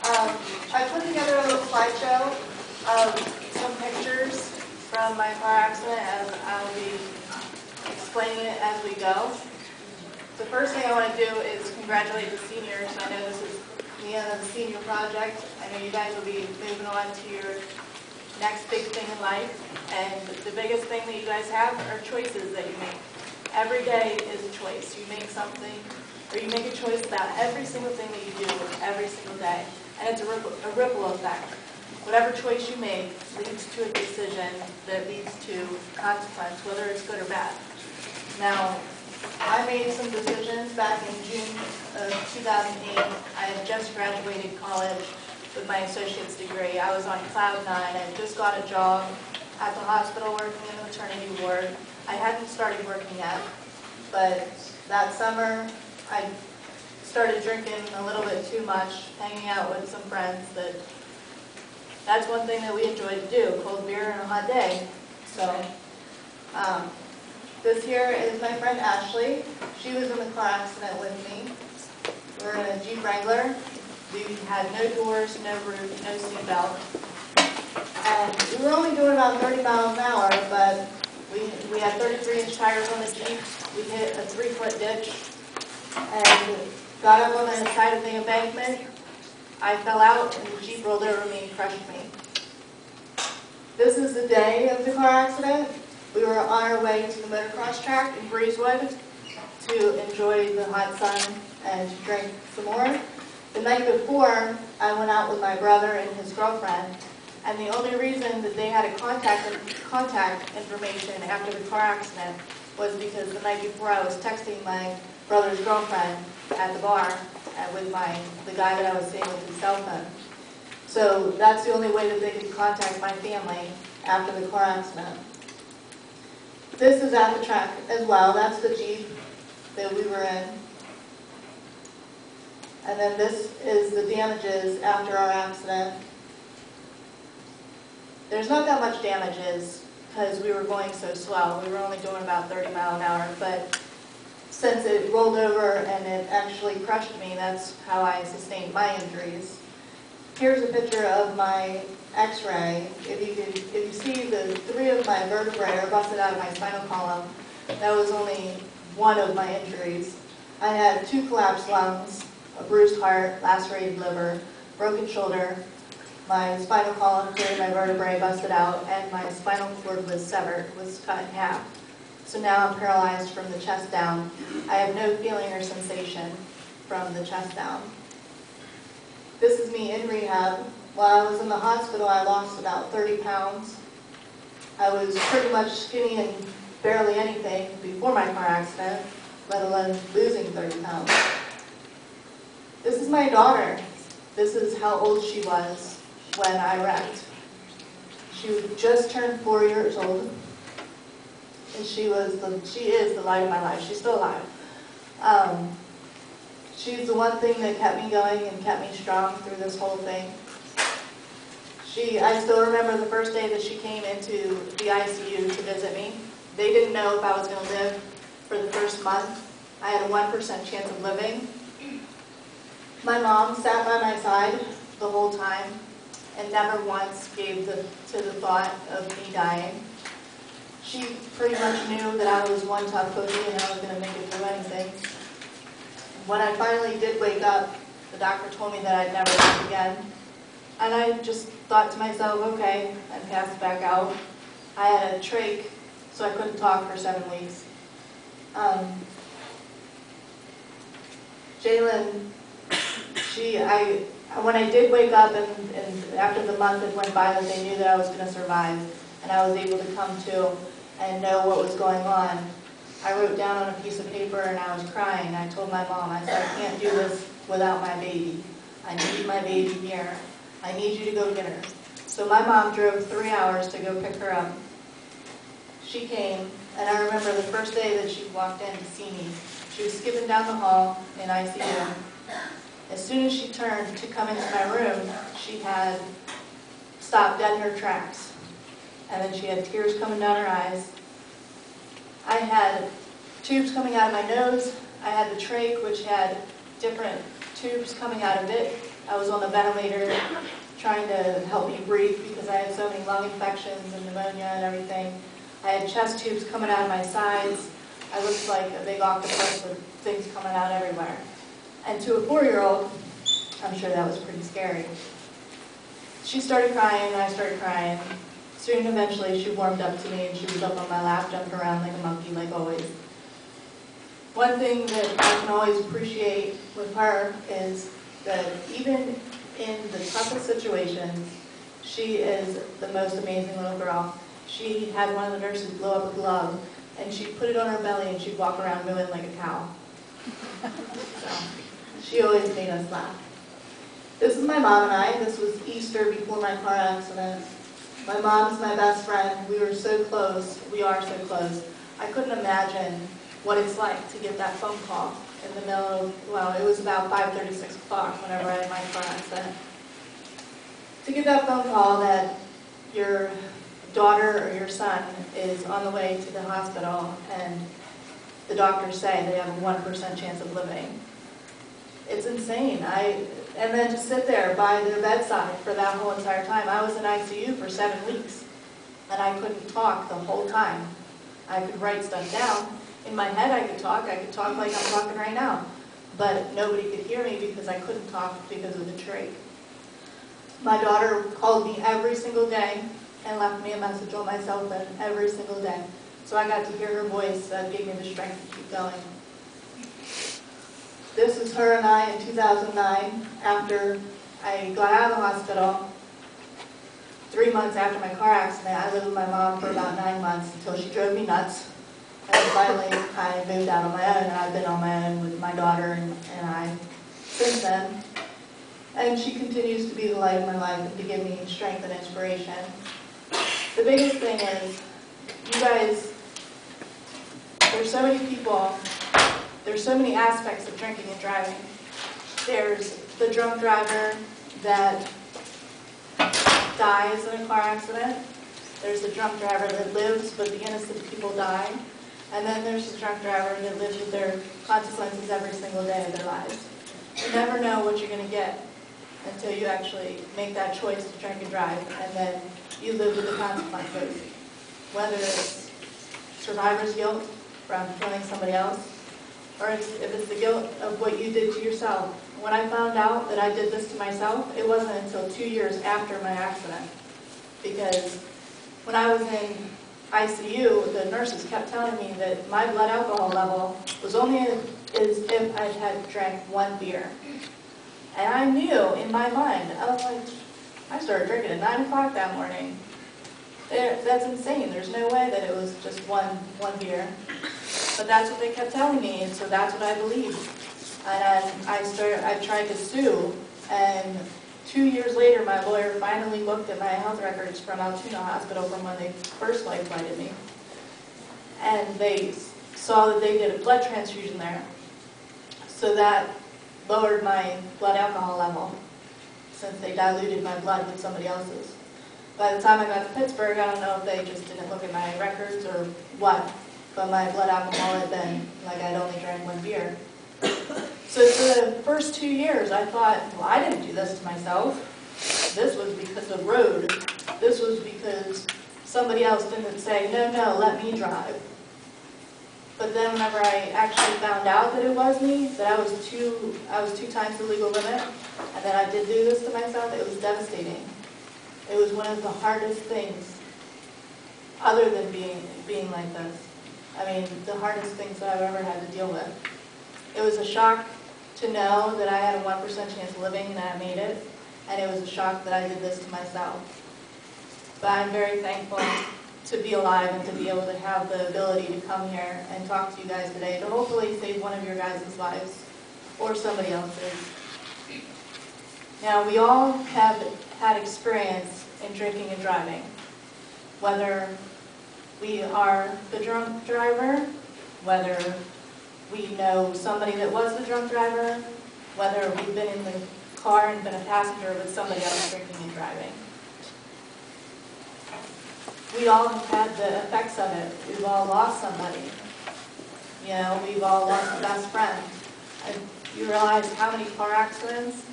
I put together a little slideshow of some pictures from my car accident, and I'll be explaining it as we go. The first thing I want to do is congratulate the seniors. I know this is the end of the senior project. I know you guys will be moving on to your next big thing in life, and the biggest thing that you guys have are choices that you make. Every day is a choice. You make something, or you make a choice about every single thing that you do every single day, and it's a ripple effect. Whatever choice you make leads to a decision that leads to consequence, whether it's good or bad. Now, I made some decisions back in June of 2008. I had just graduated college with my associate's degree. I was on cloud nine. I had just got a job at the hospital working in the maternity ward. I hadn't started working yet, but that summer I started drinking a little bit too much, hanging out with some friends. That's one thing that we enjoy to do, cold beer on a hot day. So this here is my friend Ashley. She was in the car accident with me. We're in a Jeep Wrangler. We had no doors, no roof, no seatbelt. And we were only doing about 30 miles an hour, but we had 33-inch tires on the Jeep. We hit a 3-foot ditch and got up on the side of the embankment. I fell out and the Jeep rolled over me and crushed me. This is the day of the car accident. We were on our way to the motocross track in Breezewood to enjoy the hot sun and to drink some more. The night before, I went out with my brother and his girlfriend, and the only reason that they had a contact information after the car accident was because the night before I was texting my brother's girlfriend at the bar with the guy that I was seeing with his cell phone. So that's the only way that they could contact my family after the car accident. This is at the track as well. That's the Jeep that we were in. And then this is the damages after our accident. There's not that much damages because we were going so slow. We were only doing about 30 miles an hour, but since it rolled over and it actually crushed me, that's how I sustained my injuries. Here's a picture of my x-ray. If you see, the 3 of my vertebrae are busted out of my spinal column. That was only one of my injuries. I had 2 collapsed lungs, a bruised heart, lacerated liver, broken shoulder, my spinal column, 3 of my vertebrae busted out, and my spinal cord was severed, was cut in half. So now I'm paralyzed from the chest down. I have no feeling or sensation from the chest down. This is me in rehab. While I was in the hospital, I lost about 30 pounds. I was pretty much skinny and barely anything before my car accident, let alone losing 30 pounds. This is my daughter. This is how old she was when I wrecked. She just turned 4 years old, and she is the light of my life. She's still alive. She's the one thing that kept me going and kept me strong through this whole thing. I still remember the first day that she came into the ICU to visit me. They didn't know if I was going to live for the first month. I had a 1% chance of living. My mom sat by my side the whole time and never once gave to the thought of me dying. She pretty much knew that I was one tough cookie and I was going to make it through anything. When I finally did wake up, the doctor told me that I'd never live again. And I just thought to myself, okay, and passed back out. I had a trach, so I couldn't talk for 7 weeks. Jalen, when I did wake up and after the month had went by that they knew that I was going to survive and I was able to come to and know what was going on, I wrote down on a piece of paper and I was crying. I told my mom, I said, I can't do this without my baby. I need my baby here. I need you to go get her. So my mom drove 3 hours to go pick her up. She came, and I remember the first day that she walked in to see me, she was skipping down the hall in ICU. As soon as she turned to come into my room, she had stopped dead in her tracks. And then she had tears coming down her eyes. I had tubes coming out of my nose. I had the trach, which had different tubes coming out of it. I was on the ventilator trying to help me breathe because I had so many lung infections and pneumonia and everything. I had chest tubes coming out of my sides. I looked like a big octopus with things coming out everywhere. And to a 4-year-old, I'm sure that was pretty scary. She started crying, and I started crying. Soon, eventually, she warmed up to me, and she was up on my lap, jumping around like a monkey, like always. One thing that I can always appreciate with her is that even in the toughest situations, she is the most amazing little girl. She had one of the nurses blow up a glove, and she'd put it on her belly, and she'd walk around mooing like a cow. So, she always made us laugh. This is my mom and I. This was Easter before my car accident. My mom's my best friend. We were so close. We are so close. I couldn't imagine what it's like to get that phone call in the middle of, well, it was about 5:30, 6 o'clock whenever I had my car accident. To get that phone call that your daughter or your son is on the way to the hospital and the doctors say they have a 1% chance of living. It's insane. And then to sit there by their bedside for that whole entire time. I was in ICU for 7 weeks, and I couldn't talk the whole time. I could write stuff down. In my head, I could talk like I'm talking right now. But nobody could hear me because I couldn't talk because of the trach. My daughter called me every single day and left me a message on my cell phone every single day. So I got to hear her voice that gave me the strength to keep going. This is her and I in 2009 after I got out of the hospital. 3 months after my car accident, I lived with my mom for about 9 months until she drove me nuts. And finally, I moved out on my own, and I've been on my own with my daughter and I since then. And she continues to be the light of my life and to give me strength and inspiration. The biggest thing is, you guys, there's so many people. There's so many aspects of drinking and driving. There's the drunk driver that dies in a car accident. There's the drunk driver that lives, but the innocent people die. And then there's the drunk driver that lives with their consequences every single day of their lives. You never know what you're going to get until you actually make that choice to drink and drive, and then you live with the consequences. Whether it's survivor's guilt from killing somebody else, or if it's the guilt of what you did to yourself. When I found out that I did this to myself, it wasn't until 2 years after my accident. Because when I was in ICU, the nurses kept telling me that my blood alcohol level was only as if I had drank 1 beer. And I knew in my mind, I was like, I started drinking at 9 o'clock that morning. That's insane. There's no way that it was just one beer. But that's what they kept telling me, and so that's what I believed. And I tried to sue, and 2 years later, my lawyer finally looked at my health records from Altoona Hospital from when they first life flighted me. And they saw that they did a blood transfusion there. So that lowered my blood alcohol level, since they diluted my blood with somebody else's. By the time I got to Pittsburgh, I don't know if they just didn't look at my records or what, but my blood alcohol had been like I'd only drank 1 beer. So for the first 2 years, I thought, well, I didn't do this to myself. This was because of road. This was because somebody else didn't say, no, let me drive. But then whenever I actually found out that it was me, that I was 2 times the legal limit, and that I did do this to myself, it was devastating. It was one of the hardest things, other than being like this. I mean, the hardest things that I've ever had to deal with. It was a shock to know that I had a 1% chance of living and I made it, and it was a shock that I did this to myself. But I'm very thankful to be alive and to be able to have the ability to come here and talk to you guys today to hopefully save one of your guys' lives or somebody else's. Now, we all have had experience in drinking and driving, whether we are the drunk driver, whether we know somebody that was the drunk driver, whether we've been in the car and been a passenger with somebody else drinking and driving. We all have had the effects of it. We've all lost somebody. You know, we've all lost a best friend. And you realize how many car accidents